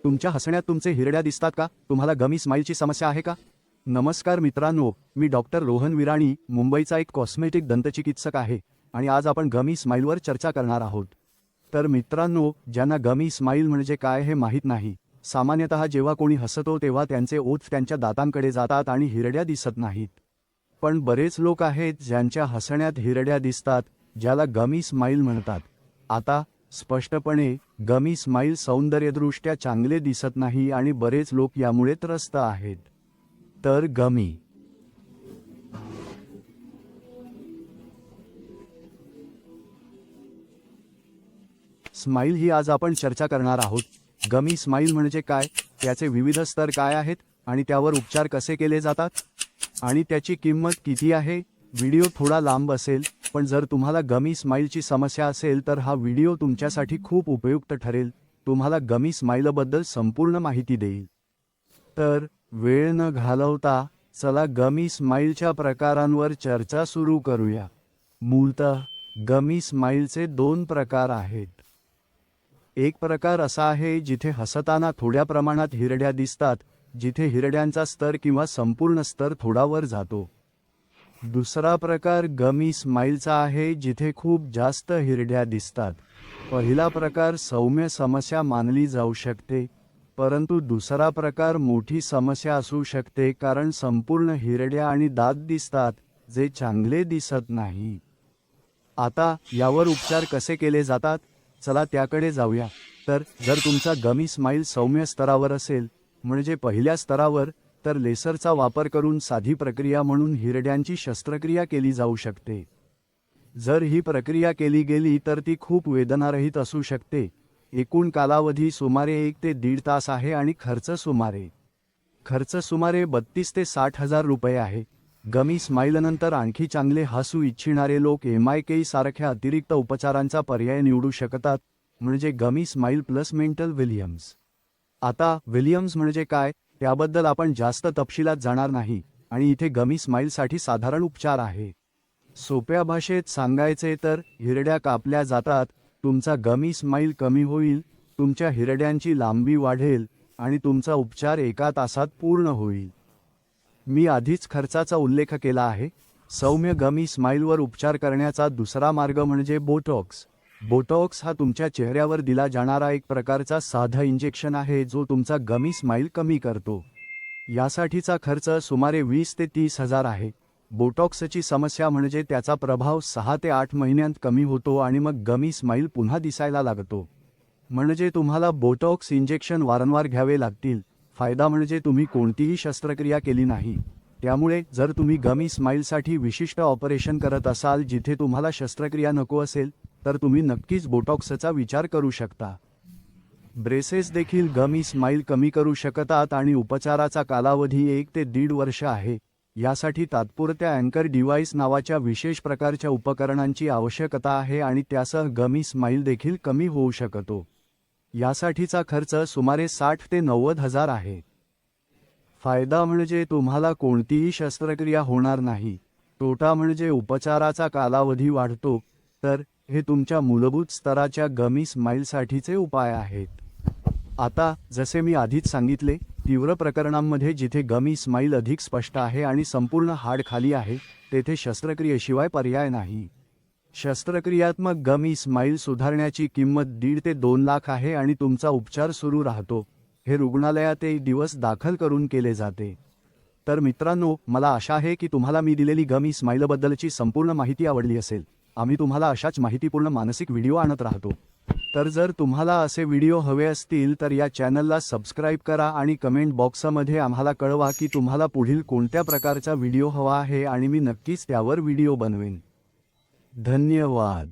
तुमच्या हसण्यात तुमचे हिरड्या दिसतात का? तुम्हाला गमी स्माईलची समस्या आहे का? नमस्कार मित्रांनो, मी डॉक्टर रोहन विराणी, मुंबईचा एक कॉस्मेटिक दंतचिकित्सक आहे आणि आज आपण गमी स्माईलवर चर्चा करणार आहोत. तर मित्रांनो, ज्यांना गमी स्माईल म्हणजे काय हे माहीत नाही, सामान्यतः जेव्हा कोणी हसतो तेव्हा त्यांचे ओठ त्यांच्या दातांकडे जातात आणि हिरड्या दिसत नाहीत. पण बरेच लोक आहेत ज्यांच्या हसण्यात हिरड्या दिसतात, ज्याला गमी स्माईल म्हणतात. आता स्पष्टपणे गमी स्माईल सौंदर्यदृष्ट्या चांगले दिसत नाही आणि बरेच लोक यामुळे त्रस्त आहेत. तर गमी स्माईल ही आज आपण चर्चा करणार आहोत. गमी स्माईल म्हणजे काय, त्याचे विविध स्तर काय आहेत आणि त्यावर उपचार कसे केले जातात आणि त्याची किंमत किती आहे. व्हिडिओ थोडा लांब असेल, पण जर तुम्हाला गमी स्माईलची समस्या असेल तर हा व्हिडिओ तुमच्यासाठी खूप उपयुक्त ठरेल. तुम्हाला गमी स्माईलबद्दल संपूर्ण माहिती देईल. तर वेळ न घालवता चला गमी स्माईलच्या प्रकारांवर चर्चा सुरू करूया. मूलतः गमी स्माईलचे दोन प्रकार आहेत. एक प्रकार असा आहे जिथे हसताना थोड्या प्रमाणात हिरड्या दिसतात, जिथे हिरड्यांचा स्तर किंवा संपूर्ण स्तर थोडा वर जातो. दुसरा प्रकार गमी स्माईलचा आहे जिथे खूप जास्त हिरड्या दिसतात. पहिला प्रकार सौम्य समस्या मानली जाऊ शकते, परंतु दुसरा प्रकार मोठी समस्या असू शकते कारण संपूर्ण हिरड्या आणि दात दिसतात, जे चांगले दिसत नाही. आता यावर उपचार कसे केले जातात, चला त्याकडे जाऊया. तर जर तुमचा गमी स्माईल सौम्य स्तरावर असेल, म्हणजे पहिल्या स्तरावर, तर लेसरचा वापर करून साधी प्रक्रिया म्हणून हिरड्यांची शस्त्रक्रिया केली जाऊ शकते. जर ही प्रक्रिया केली गेली तर ती खूप वेदनारहित असू शकते. एकूण कालावधी सुमारे 1 ते 1.5 तास आहे आणि खर्च सुमारे 32 ते 60 हजार रुपये आहे. गमी स्माईलनंतर आणखी चांगले हसू इच्छिणारे लोक MIK सारख्या अतिरिक्त उपचारांचा पर्याय निवडू शकतात, म्हणजे गमी स्माईल प्लस मेंटल विलियम्स. आता विलियम्स म्हणजे काय त्याबद्दल आपण जास्त तपशिलात जाणार नाही आणि इथे गमी स्माईलसाठी साधारण उपचार आहे. सोप्या भाषेत सांगायचे तर हिरड्या कापल्या जातात, तुमचा गमी स्माईल कमी होईल, तुमच्या हिरड्यांची लांबी वाढेल आणि तुमचा उपचार 1 तासात पूर्ण होईल. मी आधीच खर्चाचा उल्लेख केला आहे. सौम्य गमी स्माईलवर उपचार करण्याचा दुसरा मार्ग म्हणजे बोटॉक्स. बोटॉक्स हा तुमच्या चेहऱ्यावर दिला जाणारा एक प्रकारचा साधा इंजेक्शन आहे जो तुमचा गमी स्माईल कमी करतो. यासाठीचा खर्च सुमारे 20 ते 30 हजार आहे. बोटॉक्सची समस्या म्हणजे त्याचा प्रभाव 6 ते 8 महिन्यांत कमी होतो आणि मग गमी स्माईल पुन्हा दिसायला लागतो. म्हणजे तुम्हाला बोटॉक्स इंजेक्शन वारंवार घ्यावे लागतील. फायदा म्हणजे तुम्ही कोणतीही शस्त्रक्रिया केली नाही. त्यामुळे जर तुम्ही गमी स्माईलसाठी विशिष्ट ऑपरेशन करत असाल जिथे तुम्हाला शस्त्रक्रिया नको असेल, तर तुम्ही नक्कीच बोटॉक्सचा विचार करू शकता. ब्रेसेस देखील गमी स्माईल कमी करू शकतात आणि उपचाराचा कालावधी 1 ते 1.5 वर्ष आहे. यासाठी तात्पुरत्या अँकर डिव्हाइस नावाच्या विशेष प्रकारच्या उपकरणांची आवश्यकता आहे आणि त्यासह गमी स्माईल देखील कमी होऊ शकतो. यासाठीचा खर्च सुमारे 60 ते 90 हजार आहे. फायदा म्हणजे तुम्हाला कोणतीही शस्त्रक्रिया होणार नाही. तोटा म्हणजे उपचाराचा कालावधी वाढतो. तर हे तुमच्या मूलभूत स्तराच्या गमी स्माईलसाठीचे उपाय आहेत. आता जसे मी आधीच सांगितले, तीव्र प्रकरणांमध्ये जिथे गमी स्माईल अधिक स्पष्ट आहे आणि संपूर्ण हाड खाली आहे, तेथे शस्त्रक्रियेशिवाय पर्याय नाही. शस्त्रक्रियात्मक गमी स्माईल सुधारण्याची किंमत 1.5 ते 2 लाख आहे आणि तुमचा उपचार सुरू राहतो. हे रुग्णालयात 1 दिवस दाखल करून केले जाते. तर मित्रांनो, मला आशा आहे की तुम्हाला मी दिलेली गमी स्माईलबद्दलची संपूर्ण माहिती आवडली असेल. आम्ही तुम्हाला अशाच माहितीपूर्ण मानसिक व्हिडिओ आणत राहतो. तर जर तुम्हाला असे व्हिडिओ हवे असतील तर या चॅनलला सबस्क्राईब करा आणि कमेंट बॉक्समध्ये आम्हाला कळवा की तुम्हाला पुढील कोणत्या प्रकारचा व्हिडिओ हवा आहे आणि मी नक्कीच त्यावर व्हिडिओ बनवेन. धन्यवाद.